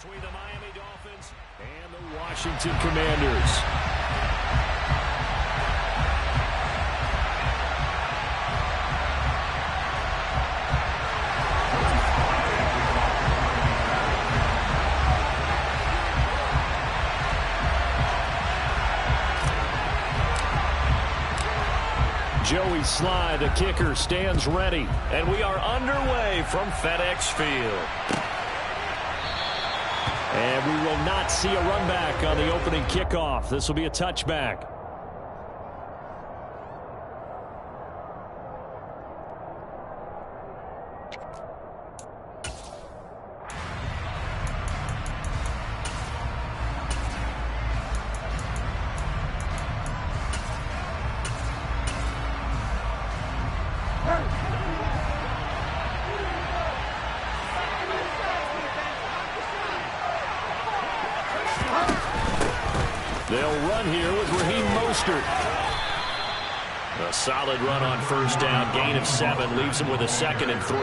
between the Miami Dolphins and the Washington Commanders. Joey Sly, the kicker, stands ready. And we are underway from FedEx Field. And we will not see a run back on the opening kickoff. This will be a touchback. They'll run here with Raheem Mostert. A solid run on first down. Gain of 7 leaves him with a 2nd and 3.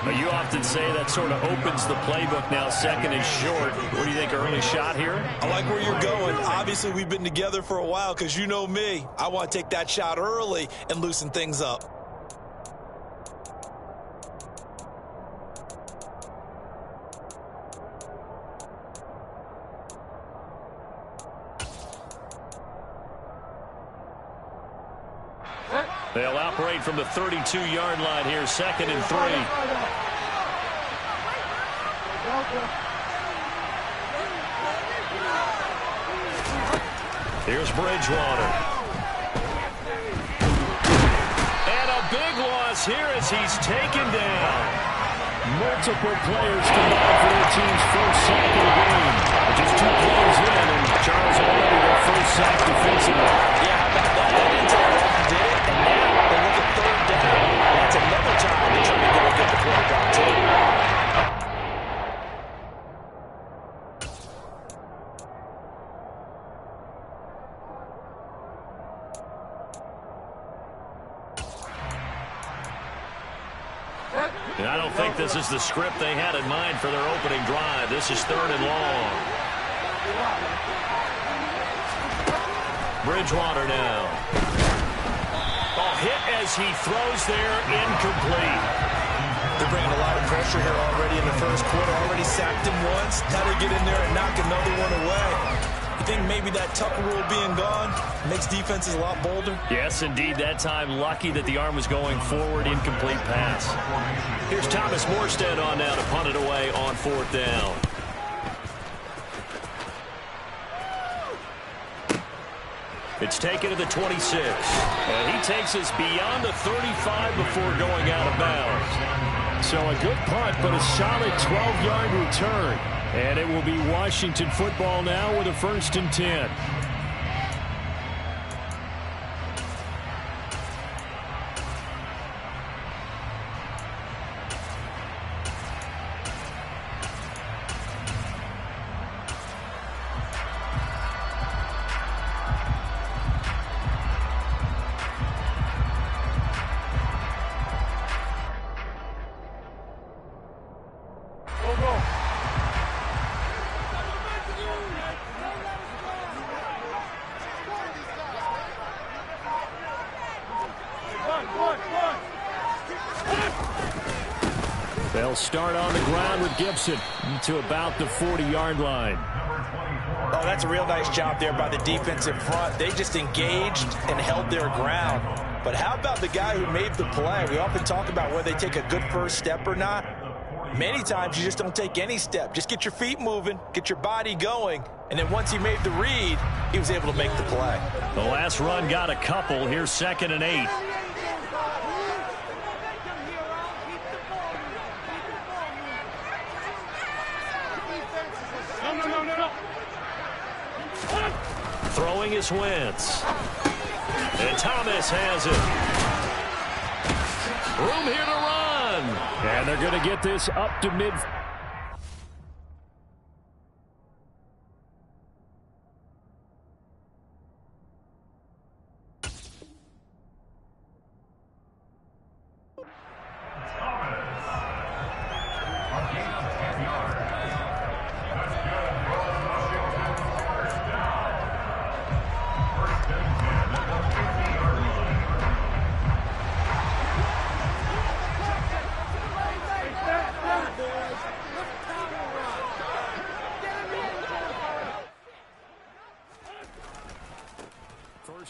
Now, you often say that sort of opens the playbook now, 2nd and short. What do you think, early shot here? I like where you're going. Obviously, we've been together for a while because you know me. I want to take that shot early and loosen things up. They'll operate from the 32-yard line here, 2nd and 3. Here's Bridgewater. And a big loss here as he's taken down. Multiple players combined for their team's first sack of the game. Just 2 plays in, and Charles already their first sack defensively. Yeah, how about that? That didn't take long, did it? And now they look at 3rd down. That's another time to try to get the quarterback too. And I don't think this is the script they had in mind for their opening drive. This is 3rd and long. Bridgewater now. Hit as he throws there, incomplete. They're bringing a lot of pressure here already in the first quarter. Already sacked him once. Now they get in there and knock another one away. You think maybe that Tucker rule being gone makes defenses a lot bolder? Yes, indeed. That time, lucky that the arm was going forward, incomplete pass. Here's Thomas Morstead on now to punt it away on 4th down. It's taken to the 26. And he takes us beyond the 35 before going out of bounds. So a good punt, but a solid 12-yard return. And it will be Washington football now with a 1st and 10. They'll start on the ground with Gibson to about the 40-yard line. Oh, that's a real nice job there by the defensive front. They just engaged and held their ground. But how about the guy who made the play? We often talk about whether they take a good first step or not. Many times you just don't take any step. Just get your feet moving, get your body going, and then once he made the read, he was able to make the play. The last run got a couple. Here's 2nd and 8. Throwing is Wentz. And Thomas has it. Room here to run. And they're going to get this up to mid.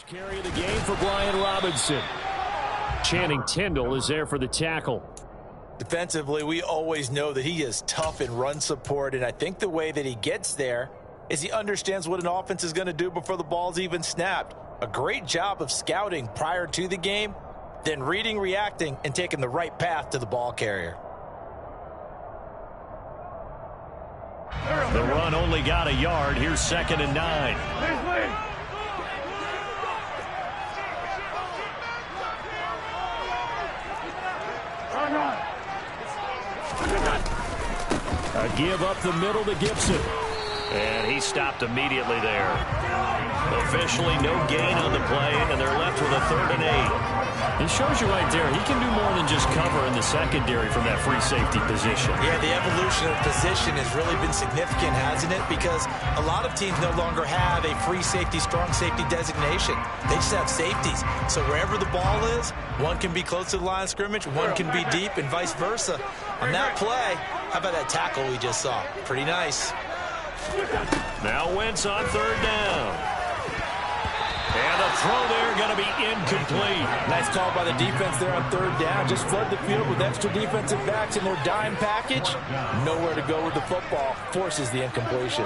Carry of the game for Brian Robinson. Channing Tindall is there for the tackle. Defensively, we always know that he is tough in run support, and I think the way that he gets there is he understands what an offense is going to do before the ball's even snapped. A great job of scouting prior to the game, then reading, reacting, and taking the right path to the ball carrier. The run only got a yard. Here's 2nd and 9. A give up the middle to Gibson. And he stopped immediately there. Officially no gain on the play, and they're left with a 3rd and 8. It shows you right there, he can do more than just cover in the secondary from that free safety position. Yeah, the evolution of position has really been significant, hasn't it? Because a lot of teams no longer have a free safety, strong safety designation. They just have safeties. So wherever the ball is, one can be close to the line of scrimmage, one can be deep, and vice versa. On that play, how about that tackle we just saw? Pretty nice. Now Wentz on 3rd down. And the throw there going to be incomplete. Nice call by the defense there on 3rd down. Just flood the field with extra defensive backs in their dime package. Nowhere to go with the football. Forces the incompletion.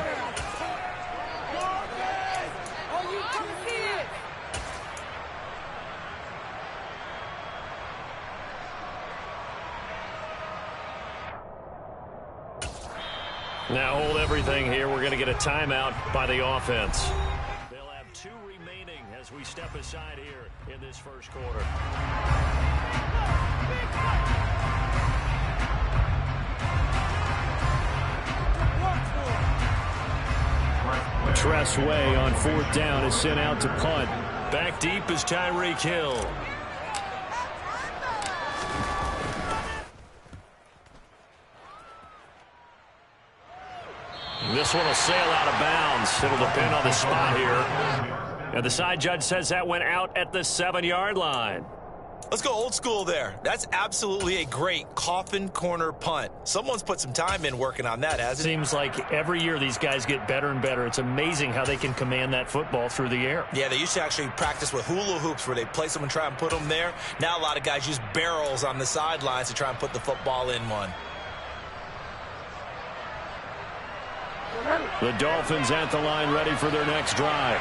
Now hold everything here. We're going to get a timeout by the offense. They'll have 2 remaining as we step aside here in this first quarter. Tress Way on 4th down is sent out to punt. Back deep is Tyreek Hill. This one will sail out of bounds. It'll depend on the spot here. And the side judge says that went out at the 7-yard line. Let's go old school there. That's absolutely a great coffin corner punt. Someone's put some time in working on that, hasn't it? Seems like every year these guys get better and better. It's amazing how they can command that football through the air. Yeah, they used to actually practice with hula hoops where they place them and try and put them there. Now a lot of guys use barrels on the sidelines to try and put the football in one. The Dolphins at the line ready for their next drive.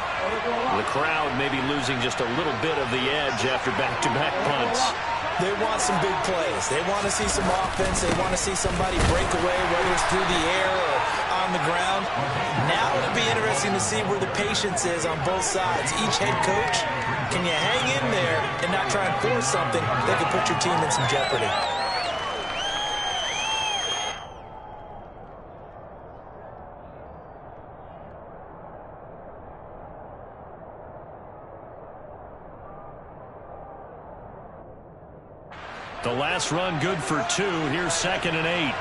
The crowd may be losing just a little bit of the edge after back-to-back punts. They want some big plays. They want to see some offense. They want to see somebody break away, whether it's through the air or on the ground. Now it'll be interesting to see where the patience is on both sides. Each head coach, can you hang in there and not try and force something that could put your team in some jeopardy? The last run good for 2. Here's 2nd and 8.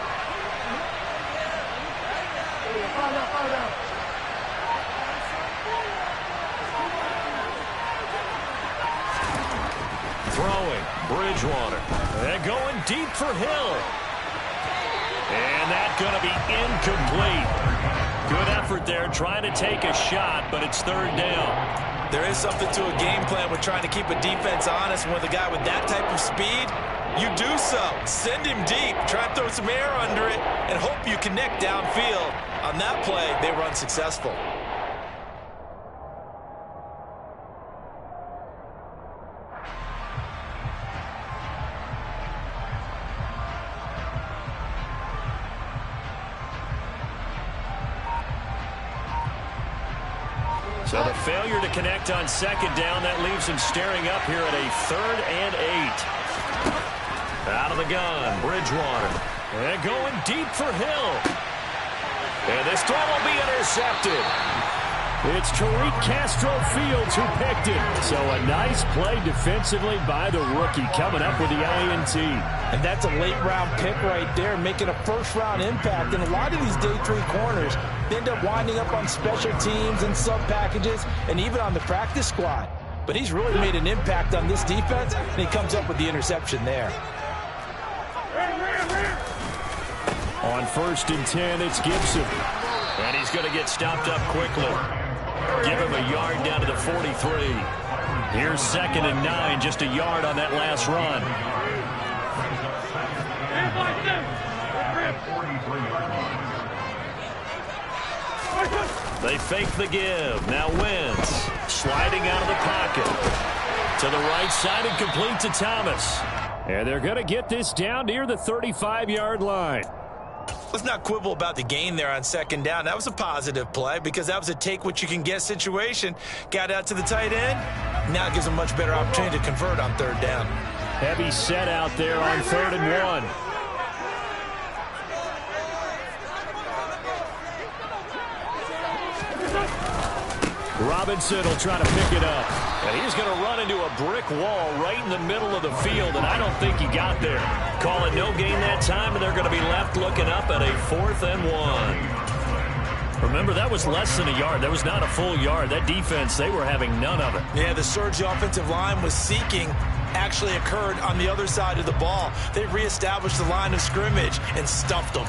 Throwing, Bridgewater. They're going deep for Hill. And that's going to be incomplete. Good effort there trying to take a shot, but it's 3rd down. There is something to a game plan with trying to keep a defense honest. When with a guy with that type of speed, you do so. Send him deep. Try and throw some air under it and hope you connect downfield. On that play, they were unsuccessful. So the failure to connect on 2nd down, that leaves him staring up here at a 3rd and 8. Out of the gun, Bridgewater. And going deep for Hill. And this throw will be intercepted. It's Tariq Castro Fields who picked it. So a nice play defensively by the rookie coming up with the INT. And that's a late-round pick right there, making a first-round impact. And a lot of these day 3 corners, they end up winding up on special teams and sub-packages and even on the practice squad. But he's really made an impact on this defense, and he comes up with the interception there. On 1st and 10, it's Gibson. And he's going to get stopped up quickly. Give him a yard down to the 43. Here's 2nd and 9, just a yard on that last run. They fake the give. Now Wentz sliding out of the pocket. To the right side and complete to Thomas. And they're going to get this down near the 35-yard line. Let's not quibble about the gain there on 2nd down. That was a positive play because that was a take-what-you-can-get situation. Got out to the tight end. Now it gives them a much better opportunity to convert on 3rd down. Heavy set out there on 3rd and 1. Robinson will try to pick it up. And he's going to run into a brick wall right in the middle of the field, and I don't think he got there. Call it no gain that time, and they're going to be left looking up at a 4th and 1. Remember, that was less than a yard. That was not a full yard. That defense, they were having none of it. Yeah, the surge the offensive line was seeking actually occurred on the other side of the ball. They reestablished the line of scrimmage and stuffed them.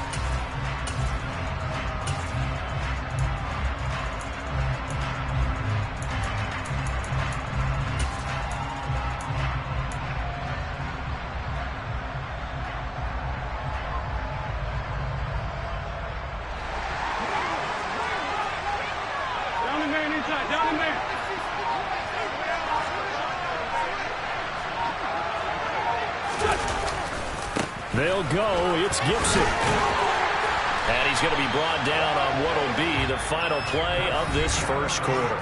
They'll go. It's Gibson. And he's going to be brought down on what will be the final play of this first quarter.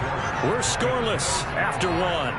We're scoreless after 1.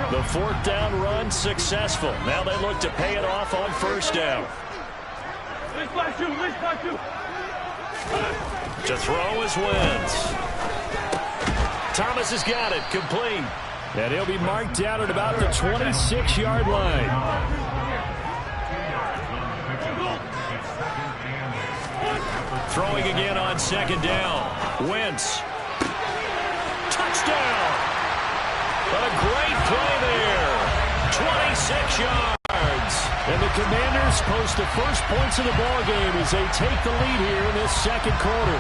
The 4th down run successful. Now they look to pay it off on 1st down. To throw is Wentz. Thomas has got it. Complete. And he'll be marked down at about the 26-yard line. Throwing again on 2nd down. Wentz. Touchdown. But a great play there. 26 yards. And the Commanders post the first points of the ball game as they take the lead here in this 2nd quarter.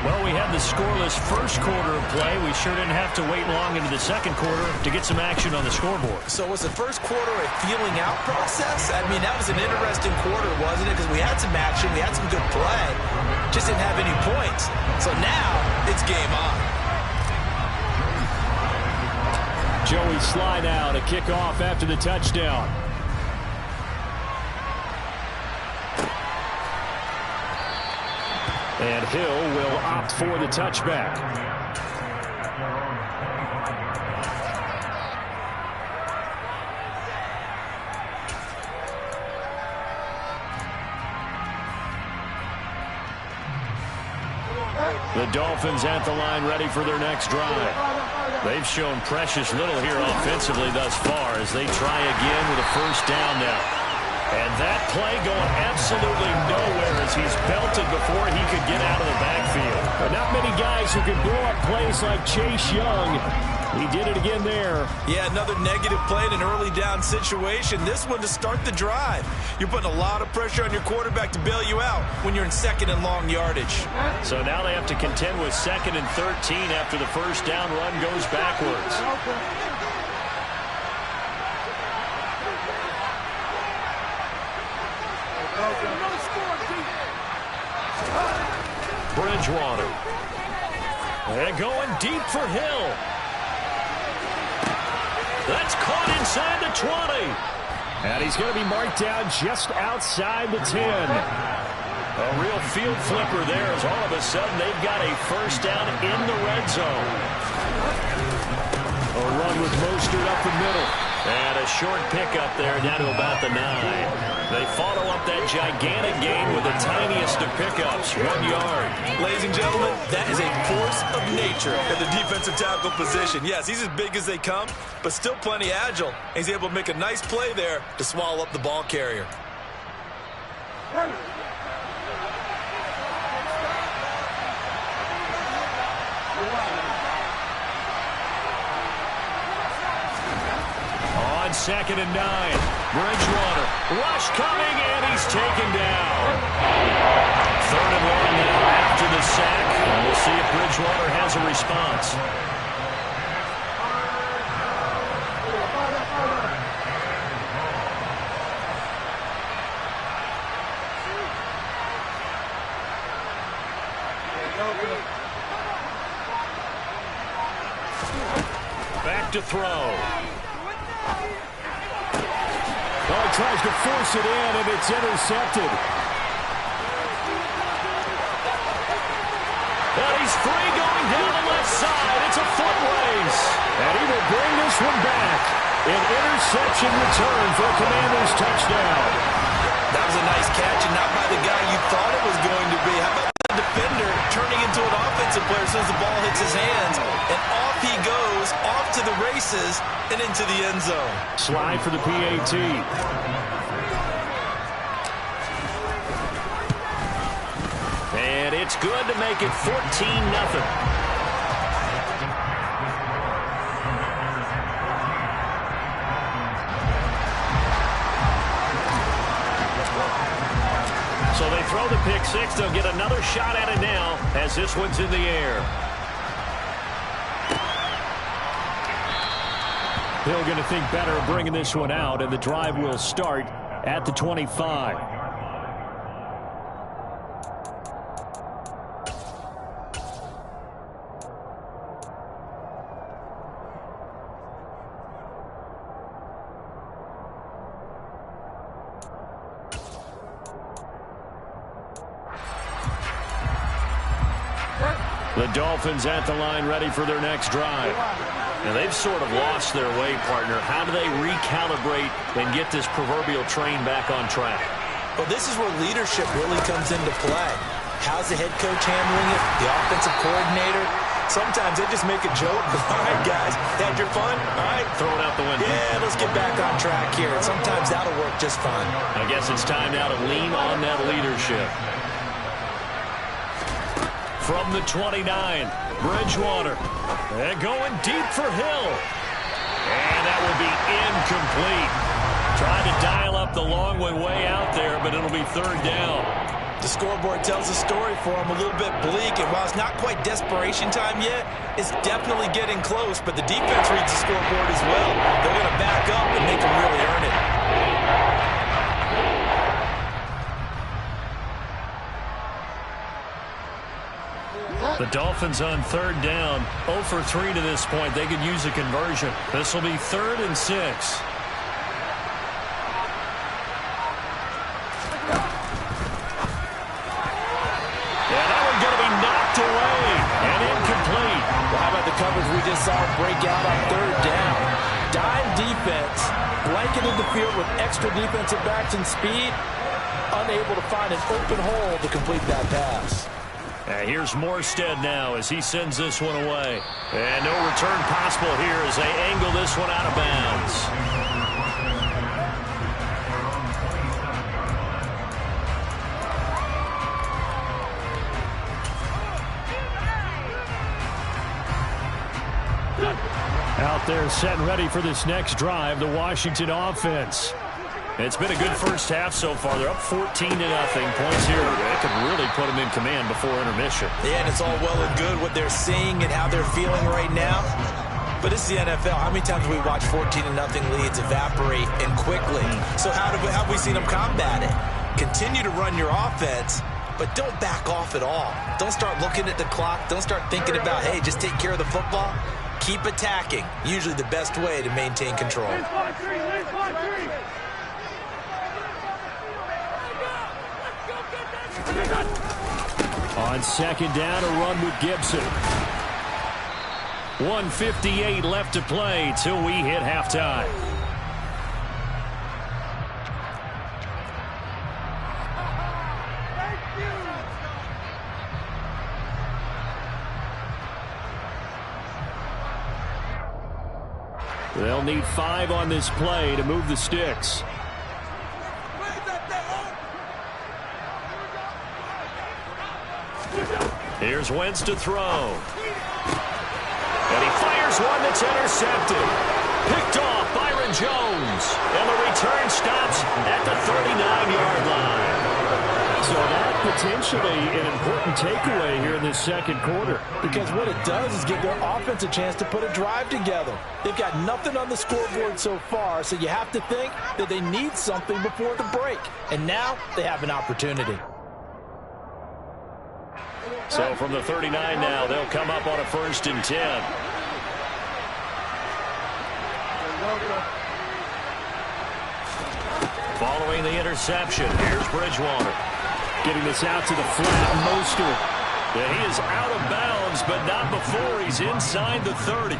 Well, we had the scoreless first quarter of play. We sure didn't have to wait long into the 2nd quarter to get some action on the scoreboard. So was the first quarter a feeling out process? I mean, that was an interesting quarter, wasn't it? Because we had some action, we had some good play, just didn't have any points. So now it's game on. Joey slide out, a kickoff after the touchdown. And Hill will opt for the touchback. The Dolphins at the line ready for their next drive. They've shown precious little here offensively thus far as they try again with a 1st down now. And that play going absolutely nowhere as he's belted before he could get out of the backfield. But not many guys who can blow up plays like Chase Young. He did it again there. Yeah, another negative play in an early down situation. This one to start the drive. You're putting a lot of pressure on your quarterback to bail you out when you're in 2nd and long yardage. So now they have to contend with 2nd and 13 after the 1st down run goes backwards. Bridgewater. And going deep for Hill. That's caught inside the 20. And he's going to be marked down just outside the 10. A real field flipper there as all of a sudden they've got a 1st down in the red zone. A run with Mostert up the middle. And a short pickup there down to about the 9. They follow up that gigantic gain with the tiniest of pickups, 1 yard. Ladies and gentlemen, that is a force of nature at the defensive tackle position. Yes, he's as big as they come, but still plenty agile. He's able to make a nice play there to swallow up the ball carrier. On 2nd and 9, Bridgewater. Rush coming, and he's taken down. 3rd and 1 now after the sack. And we'll see if Bridgewater has a response. Back to throw. Oh, he tries to force it in, and it's intercepted. And he's free going down the left side. It's a foot race. And he will bring this one back. An interception return for a Commanders touchdown. That was a nice catch, and not by the guy you thought it was going to be. How about the defender turning into an offensive player as soon as the ball hits his hands? And off he goes, off to the races, and into the end zone. Slide for the PAT. And it's good to make it 14-0. So they throw the pick six. They'll get another shot at it now as this one's in the air. Hill going to think better of bringing this one out, and the drive will start at the 25. The Dolphins at the line ready for their next drive. And they've sort of lost their way, partner. How do they recalibrate and get this proverbial train back on track? Well, this is where leadership really comes into play. How's the head coach handling it? The offensive coordinator? Sometimes they just make a joke. All right, guys, had your fun? All right. Throw it out the window. Yeah, let's get back on track here. And sometimes that'll work just fine. I guess it's time now to lean on that leadership. From the 29, Bridgewater. And going deep for Hill. And that will be incomplete. Trying to dial up the long one way out there, but it'll be 3rd down. The scoreboard tells a story for him, a little bit bleak, and while it's not quite desperation time yet, it's definitely getting close, but the defense reads the scoreboard as well. They're going to back up and make them really earn it. The Dolphins on 3rd down, 0 for 3 to this point. They could use a conversion. This will be 3rd and 6. Yeah, that one's going to be knocked away and incomplete. Well, how about the coverage we just saw break out on 3rd down? Dime defense, blanketed the field with extra defensive backs and speed, unable to find an open hole to complete that pass. Here's Morstead now as he sends this one away. And no return possible here as they angle this one out of bounds. Out there set and ready for this next drive, the Washington offense. It's been a good first half so far. They're up 14-0. Points here. They could really put them in command before intermission. Yeah, and it's all well and good what they're seeing and how they're feeling right now. But it's the NFL. How many times have we watched 14-0 leads evaporate and quickly? So how have we seen them combat it? Continue to run your offense, but don't back off at all. Don't start looking at the clock. Don't start thinking about, hey, just take care of the football. Keep attacking. Usually the best way to maintain control. On 2nd down, a run with Gibson. 1:58 left to play till we hit halftime. They'll need 5 on this play to move the sticks. Here's Wentz to throw. And he fires one that's intercepted. Picked off Byron Jones. And the return stops at the 39-yard line. So that potentially an important takeaway here in this second quarter. Because what it does is give their offense a chance to put a drive together. They've got nothing on the scoreboard so far, so you have to think that they need something before the break. And now they have an opportunity. So from the 39 now, they'll come up on a 1st and 10. Following the interception, here's Bridgewater. Getting this out to the flat, Mostert. Yeah, he is out of bounds, but not before he's inside the 30.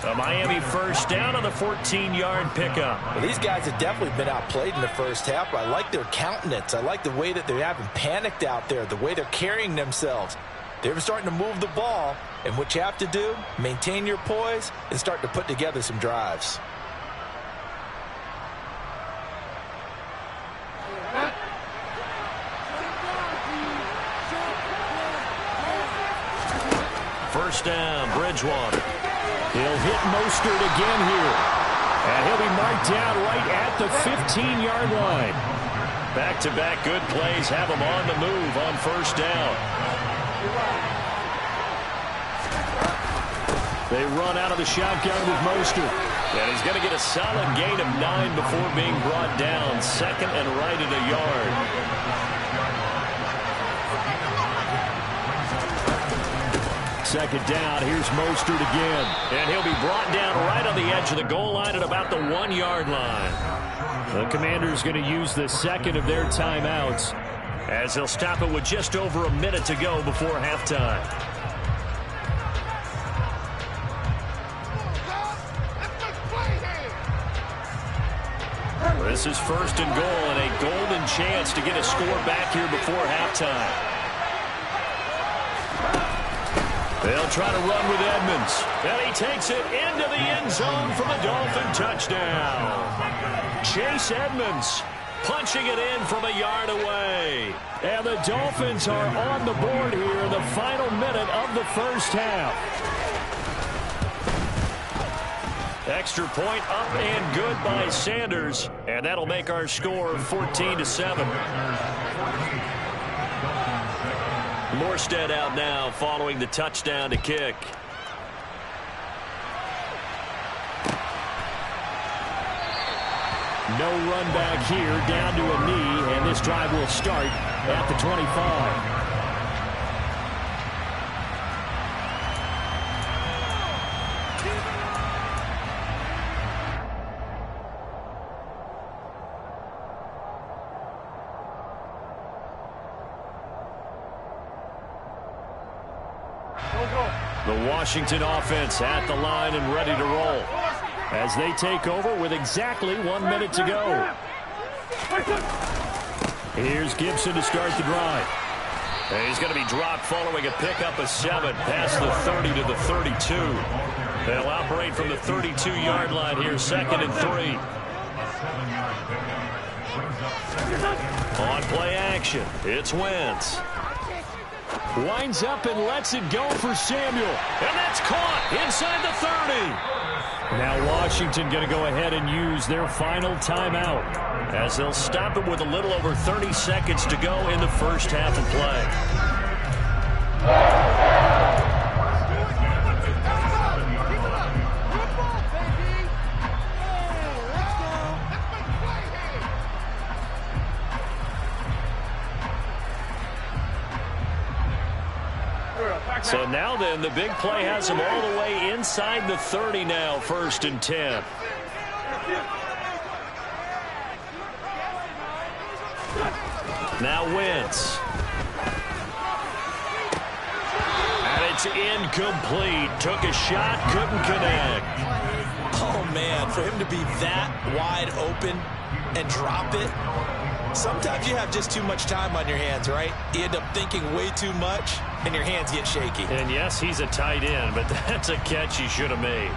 A Miami 1st down on the 14-yard pickup. Well, these guys have definitely been outplayed in the first half. I like their countenance. I like the way that they haven't panicked out there, the way they're carrying themselves. They're starting to move the ball, and what you have to do, maintain your poise and start to put together some drives. First down, Bridgewater. He'll hit Mostert again here. And he'll be marked down right at the 15-yard line. Back-to-back good plays have him on the move on 1st down. They run out of the shotgun with Mostert. And he's going to get a solid gain of 9 before being brought down. 2nd and right at a yard. Second down, here's Mostert again. And he'll be brought down right on the edge of the goal line at about the 1-yard line. The Commanders going to use the second of their timeouts, as they'll stop it with just over a minute to go before halftime. This is 1st and goal and a golden chance to get a score back here before halftime. They'll try to run with Edmonds. And he takes it into the end zone for the Dolphin touchdown. Chase Edmonds punching it in from a yard away. And the Dolphins are on the board here in the final minute of the first half. Extra point up and good by Sanders. And that'll make our score 14-7. Morstead out now following the touchdown to kick. No run back here, down to a knee, and this drive will start at the 25. The Washington offense at the line and ready to roll as they take over with exactly 1 minute to go. Here's Gibson to start the drive. And he's going to be dropped following a pickup of 7 past the 30 to the 32. They'll operate from the 32-yard line here, 2nd and 3. On play action, it's Wentz. Winds up and lets it go for Samuel. And that's caught inside the 30. Now Washington going to go ahead and use their final timeout, as they'll stop it with a little over 30 seconds to go in the first half of play. So now then, the big play has him all the way inside the 30 now, 1st and 10. Now Wentz. And it's incomplete. Took a shot, couldn't connect. Oh, man, for him to be that wide open and drop it. Sometimes you have just too much time on your hands, right? You end up thinking way too much, and your hands get shaky. And yes, he's a tight end, but that's a catch he should have made.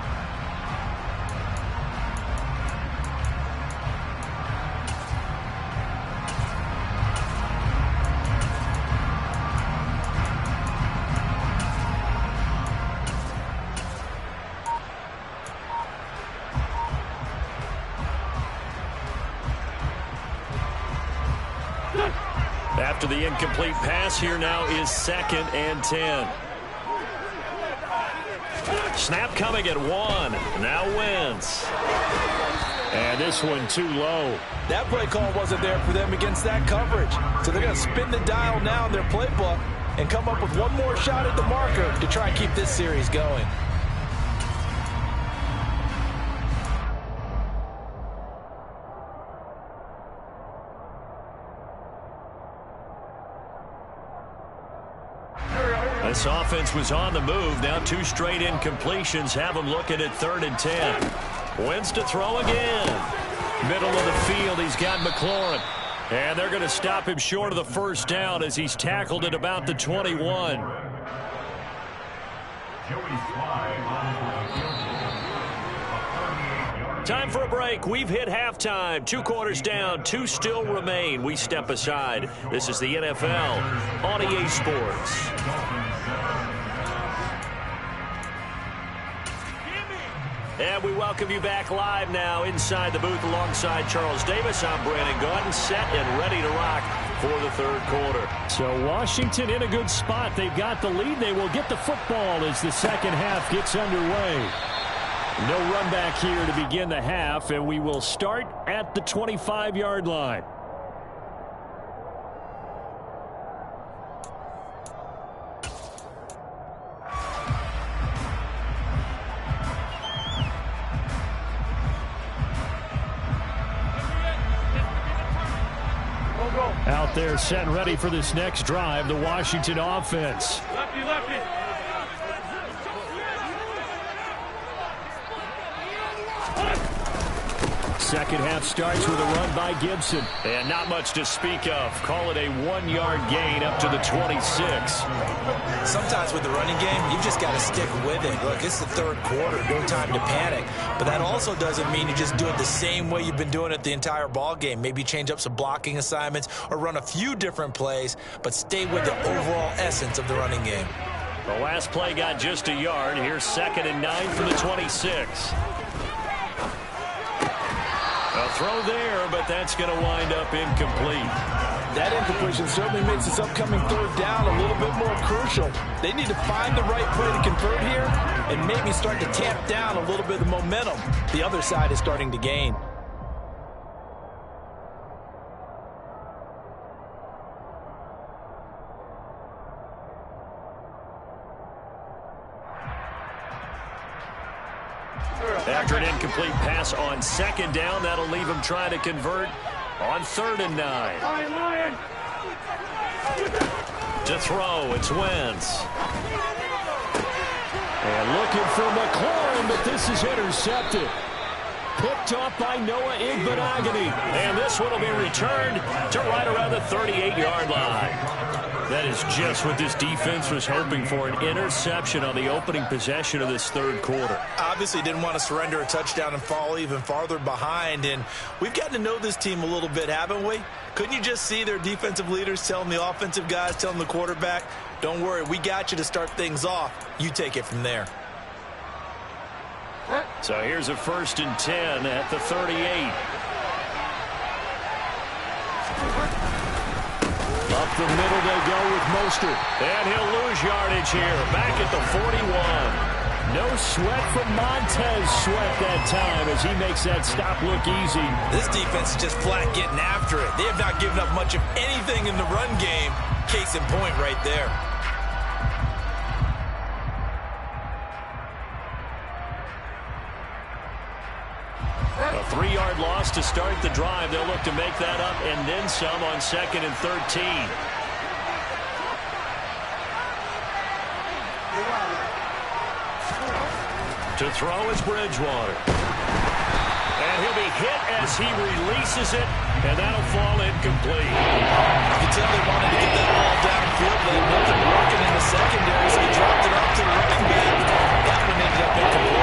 After the incomplete pass, here now is 2nd and 10. Snap coming at 1. Now Wentz. And this one too low. That play call wasn't there for them against that coverage. So they're going to spin the dial now in their playbook and come up with one more shot at the marker to try and keep this series going. This offense was on the move. Now 2 straight incompletions have them looking at 3rd and 10. Wentz to throw again. Middle of the field, he's got McLaurin. And they're going to stop him short of the first down as he's tackled at about the 21. Time for a break. We've hit halftime. 2 quarters down, 2 still remain. We step aside. This is the NFL on EA Sports. And we welcome you back live now inside the booth alongside Charles Davis. I'm Brandon Gaudin, set and ready to rock for the 3rd quarter. So Washington in a good spot. They've got the lead. They will get the football as the second half gets underway. No run back here to begin the half, and we will start at the 25-yard line. Out there set and ready for this next drive, the Washington offense. Lefty. Second half starts with a run by Gibson. And not much to speak of. Call it a 1-yard gain up to the 26. Sometimes with the running game, you've just got to stick with it. Look, it's the 3rd quarter. No time to panic. But that also doesn't mean you just do it the same way you've been doing it the entire ball game. Maybe change up some blocking assignments or run a few different plays, but stay with the overall essence of the running game. The last play got just a yard. Here's 2nd and 9 from the 26. A throw there, but that's going to wind up incomplete. That incompletion certainly makes this upcoming 3rd down a little bit more crucial. They need to find the right play to convert here and maybe start to tamp down a little bit of the momentum the other side is starting to gain. After an incomplete pass on 2nd down, that'll leave him trying to convert on 3rd and 9. To throw, it's Wentz. And looking for McLaurin, but this is intercepted. Picked off by Noah Igbinoghene. And this one will be returned to right around the 38-yard line. That is just what this defense was hoping for, an interception on the opening possession of this 3rd quarter. Obviously didn't want to surrender a touchdown and fall even farther behind, and we've gotten to know this team a little bit, haven't we? Couldn't you just see their defensive leaders telling the offensive guys, telling the quarterback, don't worry, we got you to start things off. You take it from there. So here's a 1st and 10 at the 38. Up the middle they go with Mostert. And he'll lose yardage here, back at the 41. No sweat from Montez Sweat that time as he makes that stop look easy. This defense is just flat getting after it. They have not given up much of anything in the run game. Case in point right there. A 3-yard loss to start the drive. They'll look to make that up and then some on 2nd and 13. To throw is Bridgewater. And he'll be hit as he releases it, and that'll fall incomplete. You can tell they wanted to get that ball downfield. They had nothing working in the secondary, so he dropped it off to the running back. That one ended up incomplete.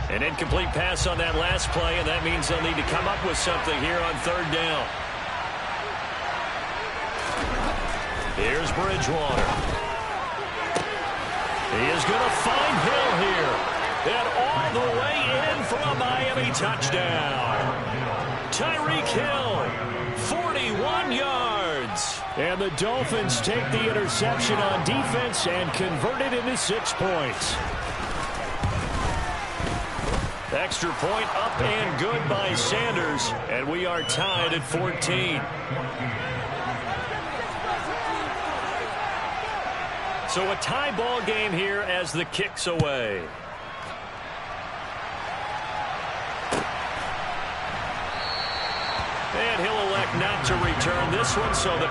An incomplete pass on that last play, and that means they'll need to come up with something here on 3rd down. Here's Bridgewater. He is going to find Hill here. And all the way in for a Miami touchdown. Tyreek Hill, 41 yards. And the Dolphins take the interception on defense and convert it into 6 points. Extra point up and good by Sanders. And we are tied at 14. So a tie ball game here as the kick's away. And he'll elect not to return this one, so the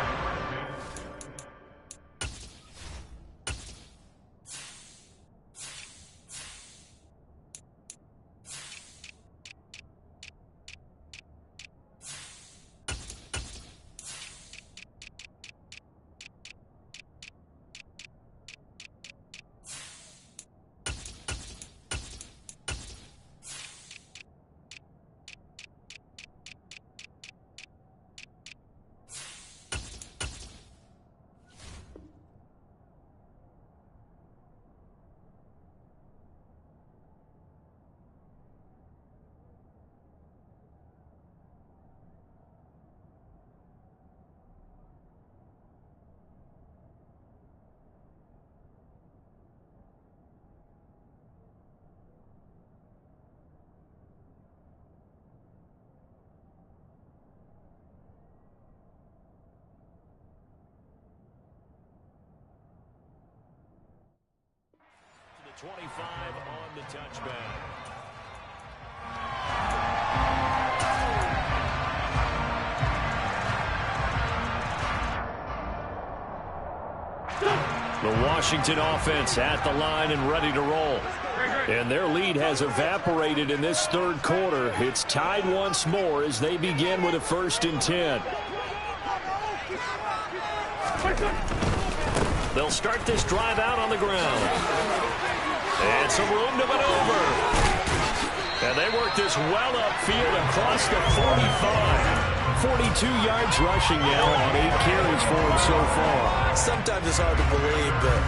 the 25 on the touchback. The Washington offense at the line and ready to roll. And their lead has evaporated in this third quarter. It's tied once more as they begin with a 1st and 10. They'll start this drive out on the ground. And some room to maneuver. And they work this well upfield across the 45. 42 yards rushing now on 8 carries for him so far. Sometimes it's hard to believe, but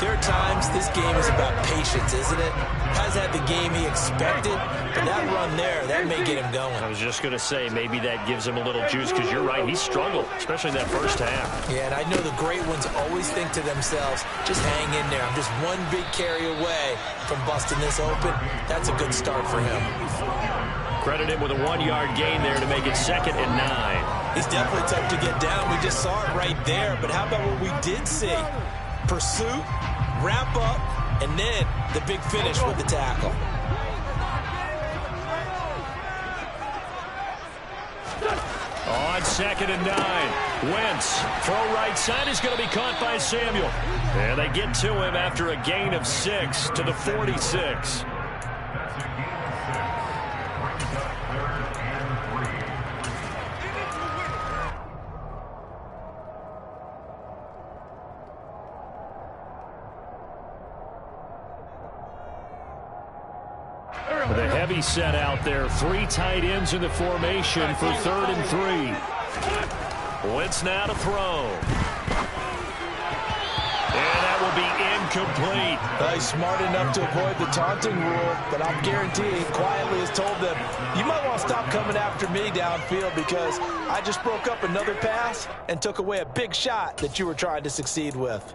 there are times this game is about patience, isn't it? Hasn't had the game he expected, but that run there, that may get him going. I was just going to say, maybe that gives him a little juice, because you're right, he struggled, especially in that first half. Yeah, and I know the great ones always think to themselves, just hang in there. I'm just one big carry away from busting this open. That's a good start for him. Credit him with a 1-yard gain there to make it 2nd and 9. He's definitely tough to get down. We just saw it right there, but how about what we did see? Pursuit, wrap up, and then the big finish with the tackle. On 2nd and 9, Wentz, throw right side is going to be caught by Samuel. And they get to him after a gain of 6 to the 46. The heavy set out there. 3 tight ends in the formation for 3rd and 3. Wentz now to throw. And that will be incomplete. He's smart enough to avoid the taunting rule, but I'm guaranteeing he quietly has told them, you might want to stop coming after me downfield because I just broke up another pass and took away a big shot that you were trying to succeed with.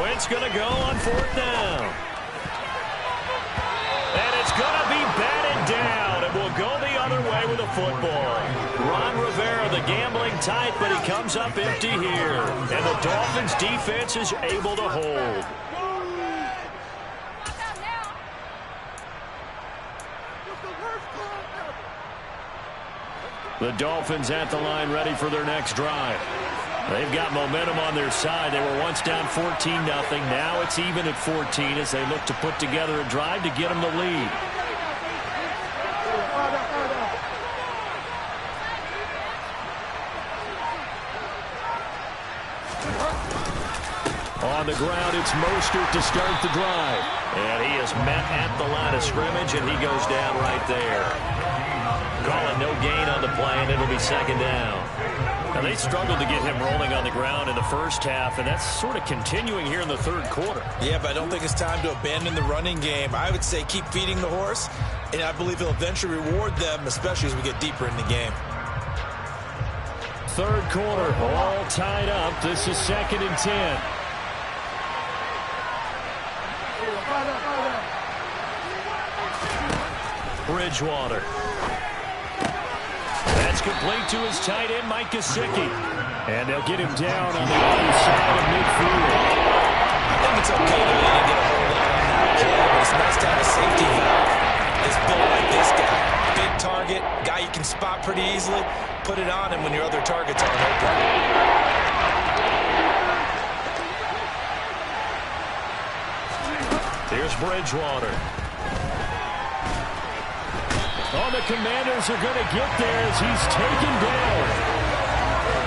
Wentz going to go on 4th down. And it's going to be batted down. And will go the other way with the football. Ron Rivera, the gambling type, but he comes up empty here. And the Dolphins defense is able to hold. The Dolphins at the line ready for their next drive. They've got momentum on their side. They were once down 14-0. Now it's even at 14 as they look to put together a drive to get them the lead. On the ground, it's Mostert to start the drive. And he is met at the line of scrimmage, and he goes down right there. Calling no gain on the play, and it'll be second down. Now, they struggled to get him rolling on the ground in the first half, and that's sort of continuing here in the third quarter. Yeah, but I don't think it's time to abandon the running game. I would say keep feeding the horse, and I believe he'll eventually reward them, especially as we get deeper in the game. Third quarter, all tied up. This is 2nd and 10. Bridgewater. That's complete to his tight end, Mike Gesicki. And they'll get him down on the other side of midfield. I think it's okay to let him get a hold on that play, but it's nice to have a safety valve that's built like this guy. Big target, guy you can spot pretty easily. Put it on him when your other targets aren't open. Here's Bridgewater. Oh, the Commanders are going to get there as he's taken down.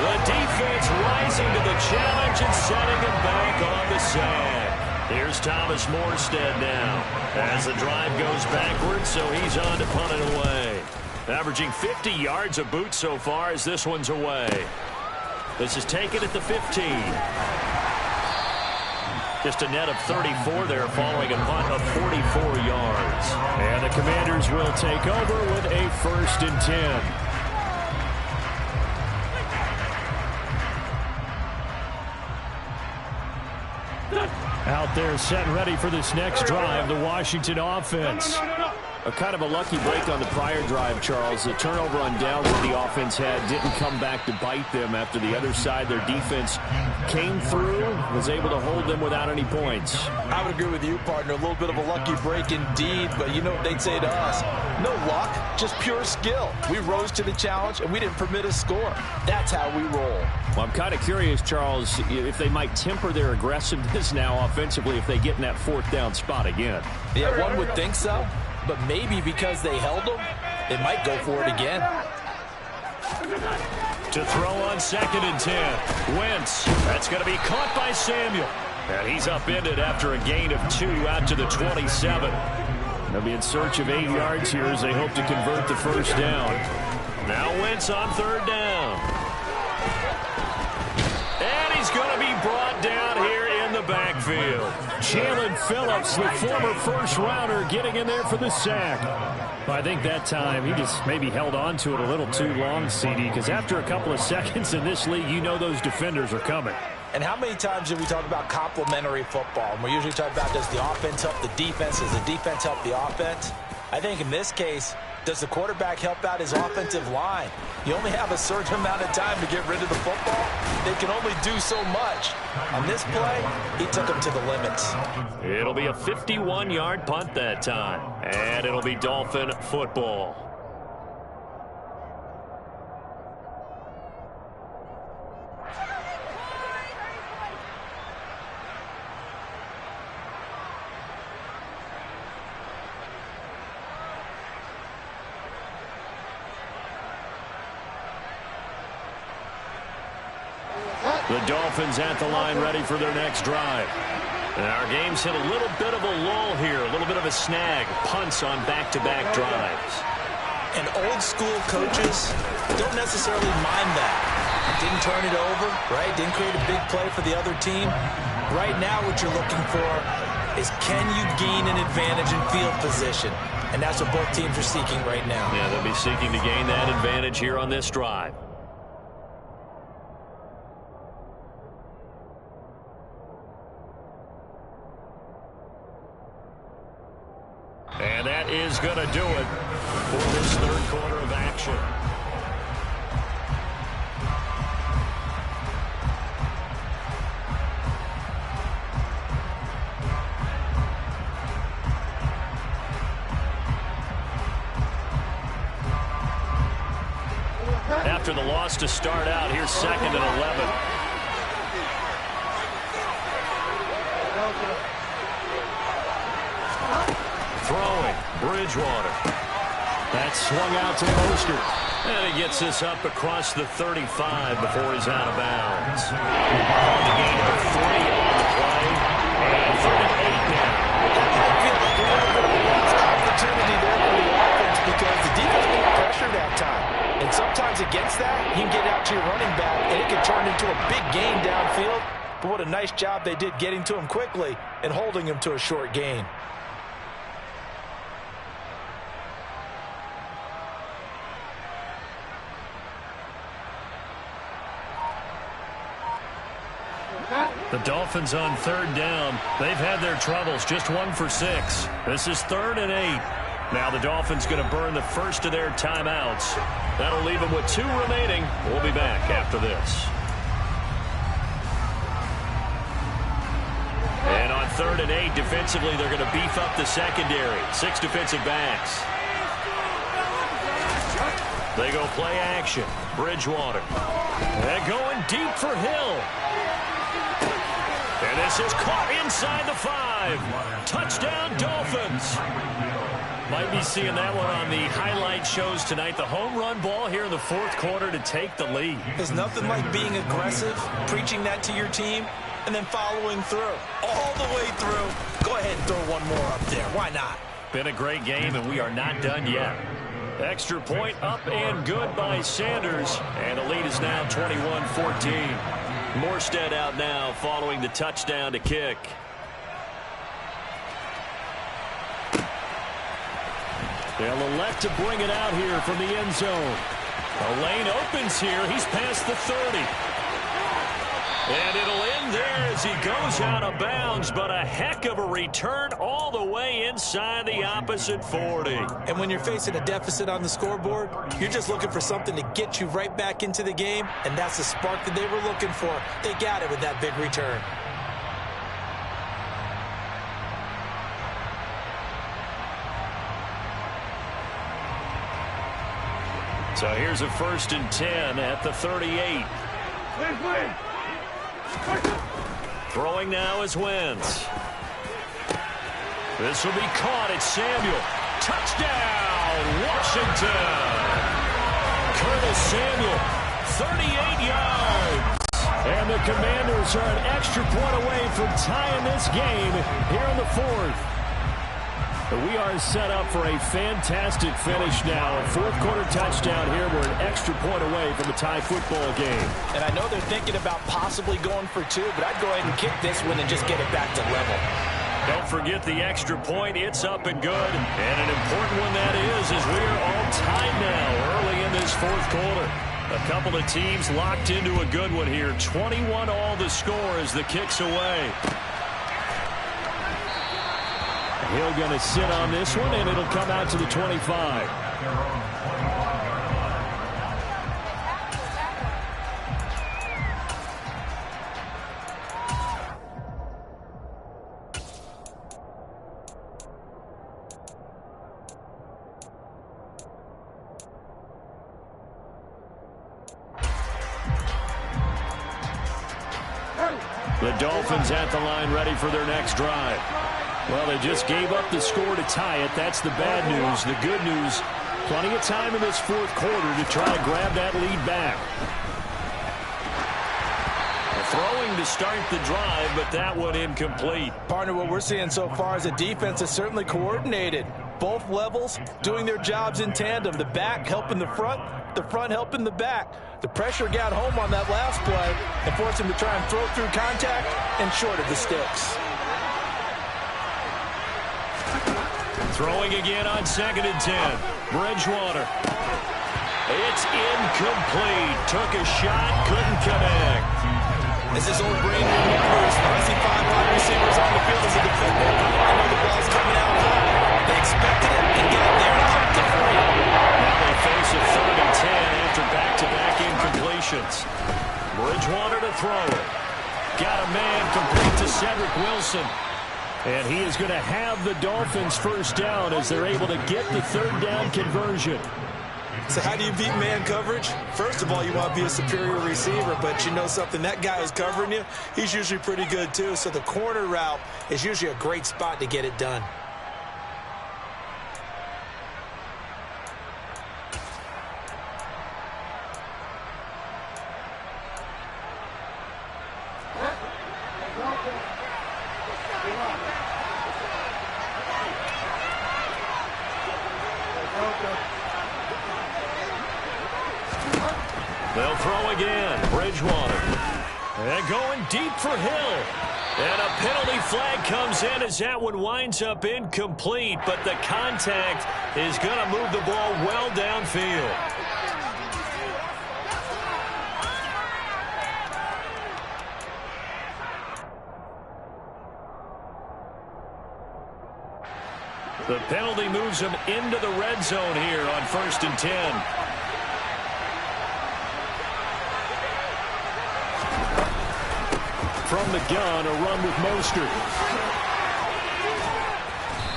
The defense rising to the challenge and setting him back on the sack. Here's Thomas Morstead now as the drive goes backwards, so he's on to punt it away. Averaging 50 yards a boot so far as this one's away. This is taken at the 15. Just a net of 34 there following a punt of 44 yards. And the Commanders will take over with a 1st and 10. Out there set and ready for this next drive, the Washington offense. A kind of a lucky break on the prior drive, Charles. The turnover on downs that the offense had didn't come back to bite them after the other side. Their defense came through, was able to hold them without any points. I would agree with you, partner. A little bit of a lucky break indeed, but you know what they'd say to us? No luck, just pure skill. We rose to the challenge, and we didn't permit a score. That's how we roll. Well, I'm kind of curious, Charles, if they might temper their aggressiveness now offensively if they get in that 4th down spot again. Yeah, one would think so. But maybe because they held them, they might go for it again. To throw on 2nd and 10. Wentz. That's going to be caught by Samuel. And he's upended after a gain of 2 out to the 27. They'll be in search of 8 yards here as they hope to convert the first down. Now Wentz on 3rd down. And he's going to be brought down here in the backfield. Jalen Phillips, the former first-rounder, getting in there for the sack. I think that time he just maybe held on to it a little too long, CD, because after a couple of seconds in this league, you know those defenders are coming. And how many times do we talk about complementary football? And we usually talk about, does the offense help the defense? Does the defense help the offense? I think in this case, does the quarterback help out his offensive line? You only have a certain amount of time to get rid of the football. They can only do so much. On this play, he took them to the limits. It'll be a 51-yard punt that time. And it'll be Dolphin football. The Dolphins at the line ready for their next drive. And our game's hit a little bit of a lull here, a little bit of a snag. Punts on back-to-back drives. And old-school coaches don't necessarily mind that. Didn't turn it over, right? Didn't create a big play for the other team. Right now what you're looking for is can you gain an advantage in field position? And that's what both teams are seeking right now. Yeah, they'll be seeking to gain that advantage here on this drive. And that is going to do it for this third quarter of action. After the loss to start out, here's 2nd and 11. Throwing, Bridgewater. That swung out to Mostert. And he gets this up across the 35 before he's out of bounds. The gain of 3 on the play. And 3rd and 8 now. I feel like a little bit of a lost opportunity there for the offense because the defense put pressure that time. And sometimes against that, you can get out to your running back, and it can turn into a big gain downfield. But what a nice job they did getting to him quickly and holding him to a short gain. The Dolphins on 3rd down. They've had their troubles, just 1 for 6. This is 3rd and 8. Now the Dolphins going to burn the first of their timeouts. That'll leave them with 2 remaining. We'll be back after this. And on 3rd and 8, defensively, they're going to beef up the secondary. 6 defensive backs. They go play action. Bridgewater. And going deep for Hill. And this is caught inside the 5. Touchdown, Dolphins. Might be seeing that one on the highlight shows tonight. The home run ball here in the 4th quarter to take the lead. There's nothing like being aggressive, preaching that to your team, and then following through. All the way through. Go ahead and throw one more up there. Why not? Been a great game, and we are not done yet. Extra point up and good by Sanders. And the lead is now 21-14. Morstead out now following the touchdown to kick. They'll elect to bring it out here from the end zone. A lane opens here. He's past the 30. And it'll end there as he goes out of bounds, but a heck of a return all the way inside the opposite 40. And when you're facing a deficit on the scoreboard, you're just looking for something to get you right back into the game, and that's the spark that they were looking for. They got it with that big return. So here's a 1st and 10 at the 38. Throwing now is Wentz. This will be caught. It's Samuel. Touchdown, Washington. Curtis Samuel, 38 yards. And the Commanders are an extra point away from tying this game here in the 4th. We are set up for a fantastic finish now. A 4th quarter touchdown here. We're an extra point away from a tie football game. And I know they're thinking about possibly going for 2, but I'd go ahead and kick this one and just get it back to level. Don't forget the extra point. It's up and good. And an important one that is as we are all tied now early in this 4th quarter. A couple of teams locked into a good one here. 21 all the score as the kick's away. Hill going to sit on this one, and it'll come out to the 25. The Dolphins at the line ready for their next drive. Well, they just gave up the score to tie it. That's the bad news. The good news, plenty of time in this 4th quarter to try to grab that lead back. Throwing to start the drive, but that one incomplete. Partner, what we're seeing so far is the defense is certainly coordinated. Both levels doing their jobs in tandem. The back helping the front helping the back. The pressure got home on that last play and forced him to try and throw through contact and short of the sticks. Throwing again on 2nd and 10. Bridgewater. It's incomplete. Took a shot, couldn't connect. As his old brain remembers, I see 5 wide receivers on the field as a defender. I know the ball's coming out high. They expected it and got there and popped it for you. Now they face a 3rd and 10 after back-to-back incompletions. Bridgewater to throw it. Got a man complete to Cedric Wilson. And he is going to have the Dolphins first down as they're able to get the 3rd down conversion. So how do you beat man coverage? First of all, you want to be a superior receiver, but you know something, that guy who's covering you, he's usually pretty good too. So the corner route is usually a great spot to get it done. They'll throw again. Bridgewater. And going deep for Hill. And a penalty flag comes in as that one winds up incomplete, but the contact is going to move the ball well downfield. The penalty moves him into the red zone here on 1st and 10. From the gun, a run with Mostert.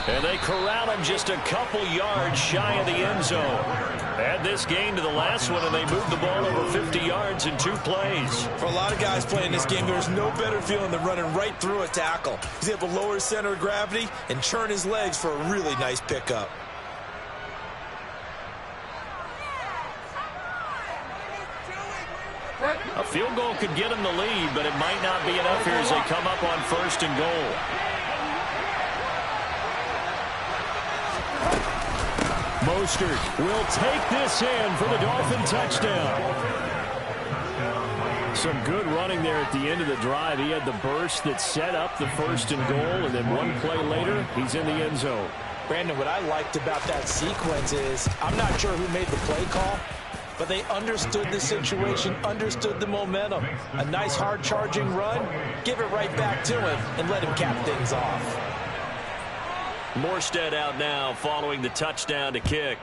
And they corral him just a couple yards shy of the end zone. Add this game to the last one, and they moved the ball over 50 yards in 2 plays. For a lot of guys playing this game, there's no better feeling than running right through a tackle. He's able to lower his center of gravity and churn his legs for a really nice pickup. A field goal could get him the lead, but it might not be enough here as they come up on 1st and goal. Mostert will take this in for the Dolphin touchdown. Some good running there at the end of the drive. He had the burst that set up the 1st and goal, and then one play later, he's in the end zone. Brandon, what I liked about that sequence is I'm not sure who made the play call, but they understood the situation, understood the momentum. A nice hard-charging run, give it right back to him, and let him cap things off. Morstead out now following the touchdown to kick.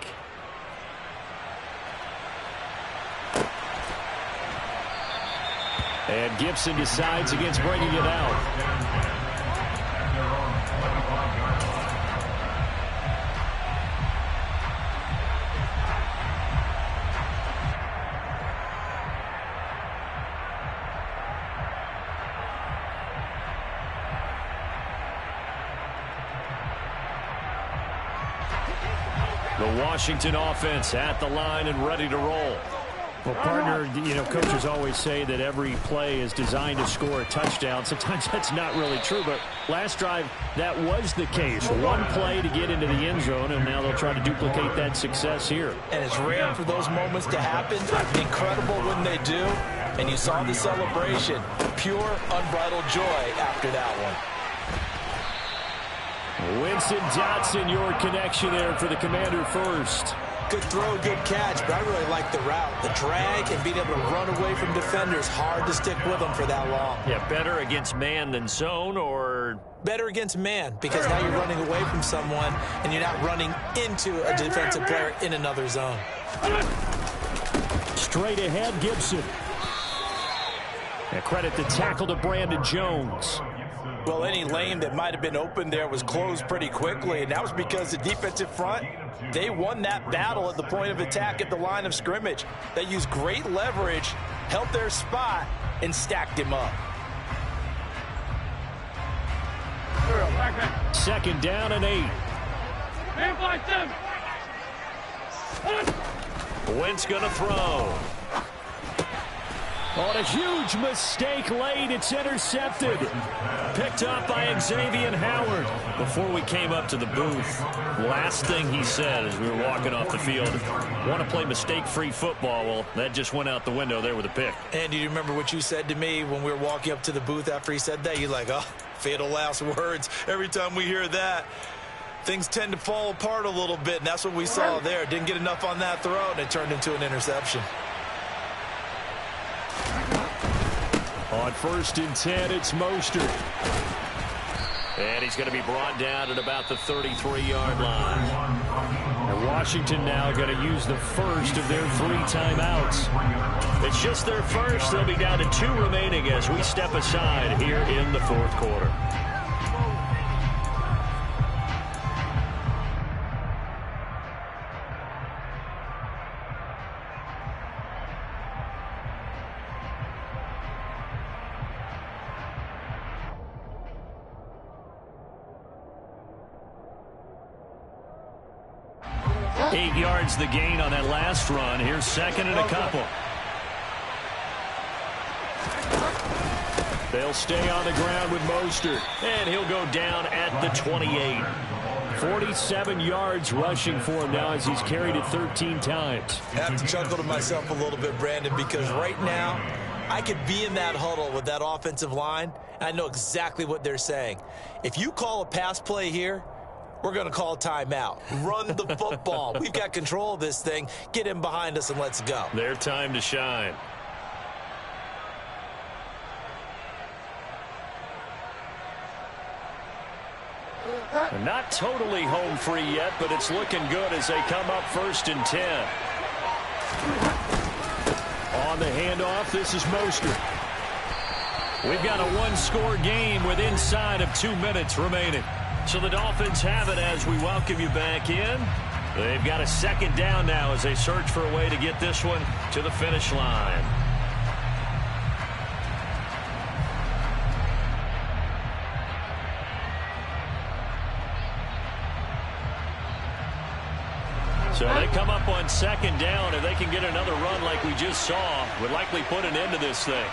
And Gibson decides against bringing it out. The Washington offense at the line and ready to roll. Well, partner, coaches always say that every play is designed to score a touchdown. Sometimes that's not really true, but last drive, that was the case. One play to get into the end zone, and now they'll try to duplicate that success here. And it's rare for those moments to happen. Incredible when they do. And you saw the celebration. Pure, unbridled joy after that one. Winston Dotson, your connection there for the Commander first. Good throw, good catch, but I really like the route. The drag and being able to run away from defenders. Hard to stick with them for that long. Yeah, better against man than zone, or? Better against man, because now you're running away from someone and you're not running into a defensive player in another zone. Straight ahead, Gibson. And credit the tackle to Brandon Jones. Well, any lane that might have been open there was closed pretty quickly, and that was because the defensive front, they won that battle at the point of attack at the line of scrimmage. They used great leverage, held their spot, and stacked him up. 2nd down and 8. Wentz gonna throw. On a huge mistake late, it's intercepted. Picked up by Xavier Howard. Before we came up to the booth, last thing he said as we were walking off the field, want to play mistake-free football. Well, that just went out the window there with a pick. And do you remember what you said to me when we were walking up to the booth after he said that? You're like, oh, fatal last words. Every time we hear that, things tend to fall apart a little bit, and that's what we saw there. Didn't get enough on that throw, and it turned into an interception. On 1st and 10, it's Mostert. And he's going to be brought down at about the 33-yard line. And Washington now going to use the first of their 3 timeouts. It's just their first. They'll be down to 2 remaining as we step aside here in the 4th quarter. The gain on that last run. Here's 2nd and a couple. They'll stay on the ground with Mostert, and he'll go down at the 28. 47 yards rushing for him now as he's carried it 13 times. I have to chuckle to myself a little bit, Brandon, because right now I could be in that huddle with that offensive line, and I know exactly what they're saying. If you call a pass play here, we're going to call a timeout. Run the football. We've got control of this thing. Get in behind us and let's go. Their time to shine. Not totally home free yet, but it's looking good as they come up 1st and 10. On the handoff, this is Mostert. We've got a one-score game with inside of 2 minutes remaining. So the Dolphins have it as we welcome you back in. They've got a 2nd down now as they search for a way to get this one to the finish line. So they come up on 2nd down. If they can get another run like we just saw, would likely put an end to this thing.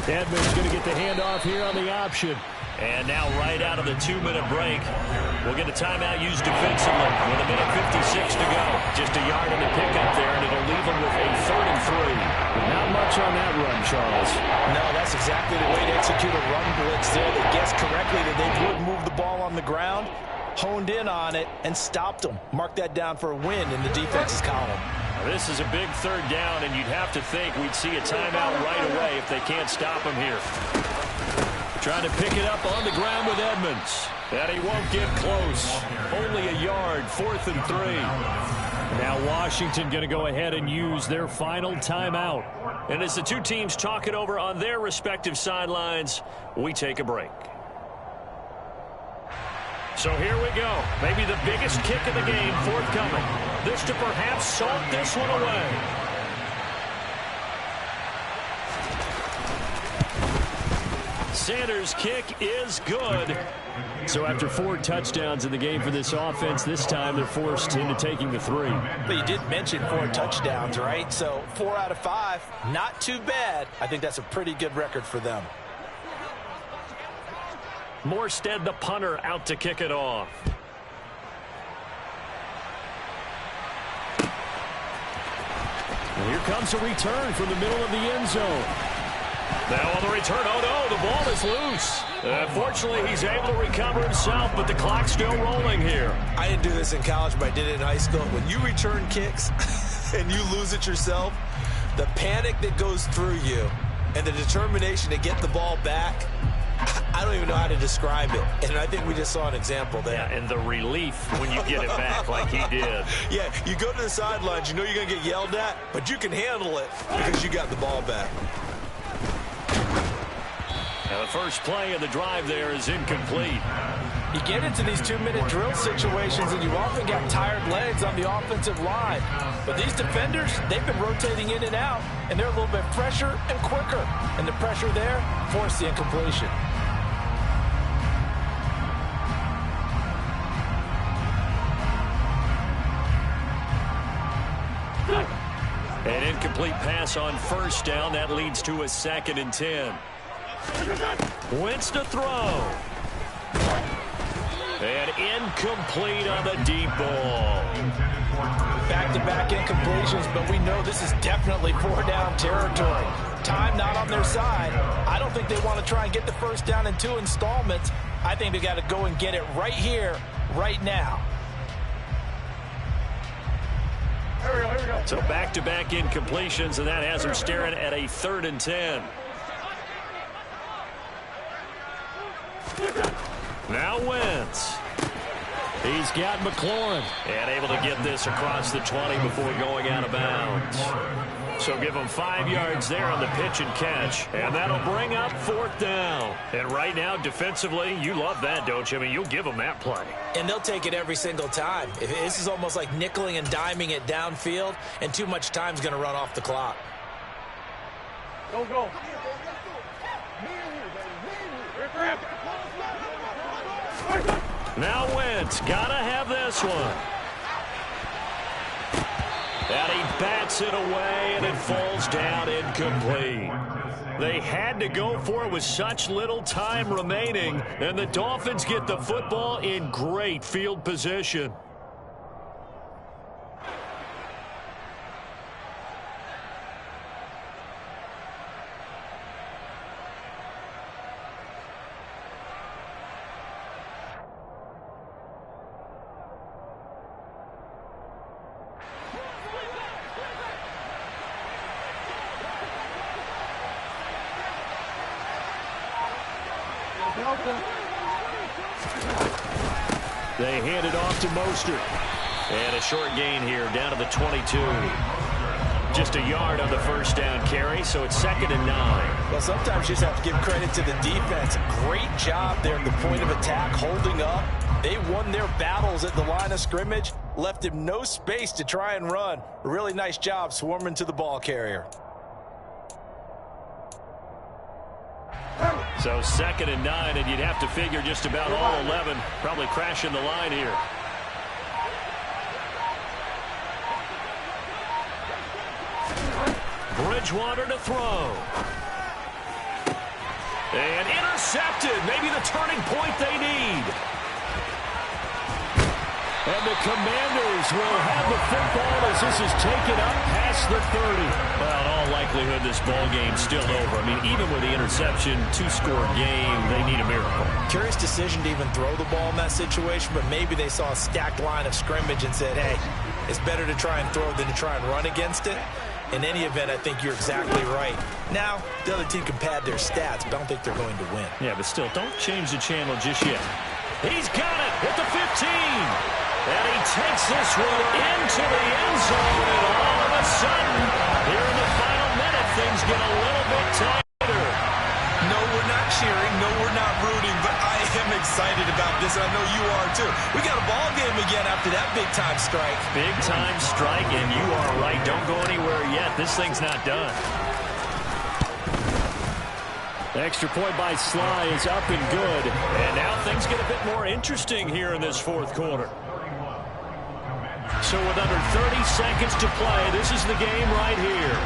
Edmonds going to get the handoff here on the option. And now right out of the 2-minute break, we'll get a timeout used defensively with 1:56 to go. Just a yard in the pickup there, and it'll leave them with a 3rd and 3. Not much on that run, Charles. No, that's exactly the way to execute a run blitz there. They guessed correctly that they would move the ball on the ground, honed in on it, and stopped them. Mark that down for a win in the defense's column. This is a big 3rd down, and you'd have to think we'd see a timeout right away if they can't stop him here. Trying to pick it up on the ground with Edmonds. And he won't get close. Only a yard, 4th and 3. Now Washington going to go ahead and use their final timeout. And as the two teams talk it over on their respective sidelines, we take a break. So here we go. Maybe the biggest kick of the game forthcoming. This to perhaps salt this one away. Sanders' kick is good. So after 4 touchdowns in the game for this offense, this time they're forced into taking the 3. But you did mention 4 touchdowns, right? So 4 out of 5, not too bad. I think that's a pretty good record for them. Morstead, the punter, out to kick it off. And here comes a return from the middle of the end zone. Now on the return, oh no, the ball is loose. Fortunately, he's able to recover himself, but the clock's still rolling here. I didn't do this in college, but I did it in high school. When you return kicks and you lose it yourself, the panic that goes through you and the determination to get the ball back, I don't even know how to describe it. And I think we just saw an example there. Yeah, and the relief when you get it back like he did. Yeah, you go to the sidelines, you know you're going to get yelled at, but you can handle it because you got the ball back. Now the first play of the drive there is incomplete. You get into these 2-minute drill situations, and you often got tired legs on the offensive line. But these defenders, they've been rotating in and out, and they're a little bit fresher and quicker. And the pressure there forced the incompletion. An incomplete pass on 1st down. That leads to a 2nd and 10. Wentz to throw. And incomplete on the deep ball. Back-to-back incompletions, but we know this is definitely 4-down territory. Time not on their side. I don't think they want to try and get the 1st down in 2 installments. I think they got to go and get it right here, right now. Here we go. So back-to-back incompletions, and that has them staring at a 3rd and 10. Now Wentz. He's got McLaurin. And able to get this across the 20 before going out of bounds. So give them 5 yards there on the pitch and catch. And that'll bring up 4th down. And right now, defensively, you love that, don't you? I mean, you'll give them that play. And they'll take it every single time. This is almost like nickeling and diming it downfield, and too much time's going to run off the clock. Go. Now Wentz, gotta have this one. And he bats it away, and it falls down incomplete. They had to go for it with such little time remaining, and the Dolphins get the football in great field position. They hand it off to Mostert. And a short gain here, down to the 22. Just a yard on the first down carry, so it's 2nd and 9. Well, sometimes you just have to give credit to the defense. Great job there at the point of attack, holding up. They won their battles at the line of scrimmage, left him no space to try and run. A really nice job swarming to the ball carrier. So 2nd and 9, and you'd have to figure just about all 11 probably crashing the line here. Bridgewater to throw. And intercepted. Maybe the turning point they need. And the Commanders will have the football as this is taken up past the 30. Well, in all likelihood, this ball game's still over. I mean, even with the interception, 2-score game, they need a miracle. Curious decision to even throw the ball in that situation, but maybe they saw a stacked line of scrimmage and said, hey, it's better to try and throw than to try and run against it. In any event, I think you're exactly right. Now, the other team can pad their stats, but I don't think they're going to win. Yeah, but still, don't change the channel just yet. He's got it at the 15. And he takes this one into the end zone, and all of a sudden, here in the final minute, things get a little bit tighter. No, we're not cheering. No, we're not rooting, but I am excited about this, and I know you are too. We got a ball game again after that big-time strike. Big-time strike, and you are right. Don't go anywhere yet. This thing's not done. The extra point by Sly is up and good, and now things get a bit more interesting here in this fourth quarter. So with under 30 seconds to play, this is the game right here.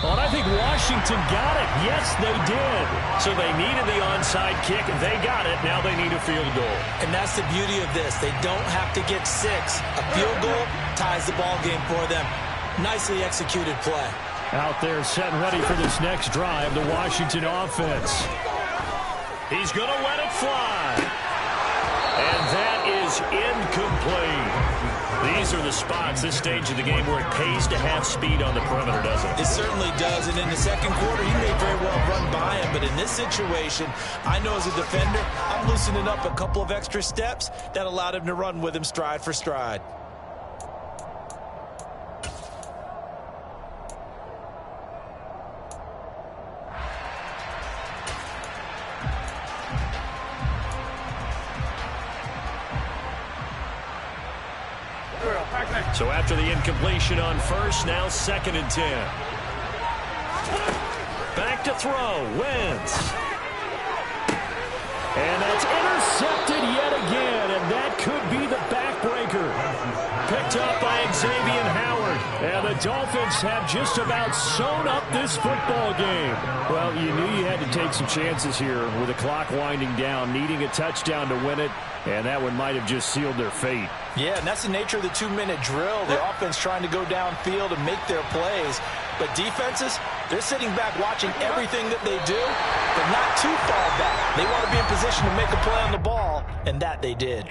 Well, and I think Washington got it. Yes, they did. So they needed the onside kick. They got it. Now they need a field goal. And that's the beauty of this. They don't have to get 6. A field goal ties the ball game for them. Nicely executed play. Out there set and ready for this next drive, the Washington offense. He's going to let it fly. And that is incomplete. These are the spots, this stage of the game, where it pays to have speed on the perimeter, doesn't it? It certainly does. And in the second quarter, he may very well run by him. But in this situation, I know as a defender, I'm loosening up a couple of extra steps that allowed him to run with him stride for stride. So after the incompletion on first, now 2nd and 10. Back to throw, Wentz. And that's intercepted yet again, and that could be the backbreaker. Picked up by Xavier Howard. And the Dolphins have just about sewn up this football game. Well, you knew you had to take some chances here with the clock winding down, needing a touchdown to win it, and that one might have just sealed their fate. Yeah, and that's the nature of the 2-minute drill. The offense trying to go downfield and make their plays. But defenses, they're sitting back watching everything that they do, but not too far back. They want to be in position to make a play on the ball, and that they did.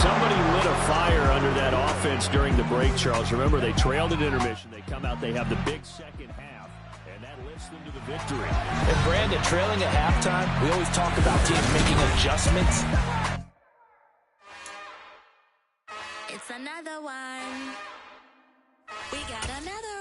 Somebody lit a fire under that offense during the break, Charles. Remember, they trailed at intermission. They come out, they have the big second half, and that lifts them to the victory. And Brandon, trailing at halftime, we always talk about teams making adjustments. It's another one. We got another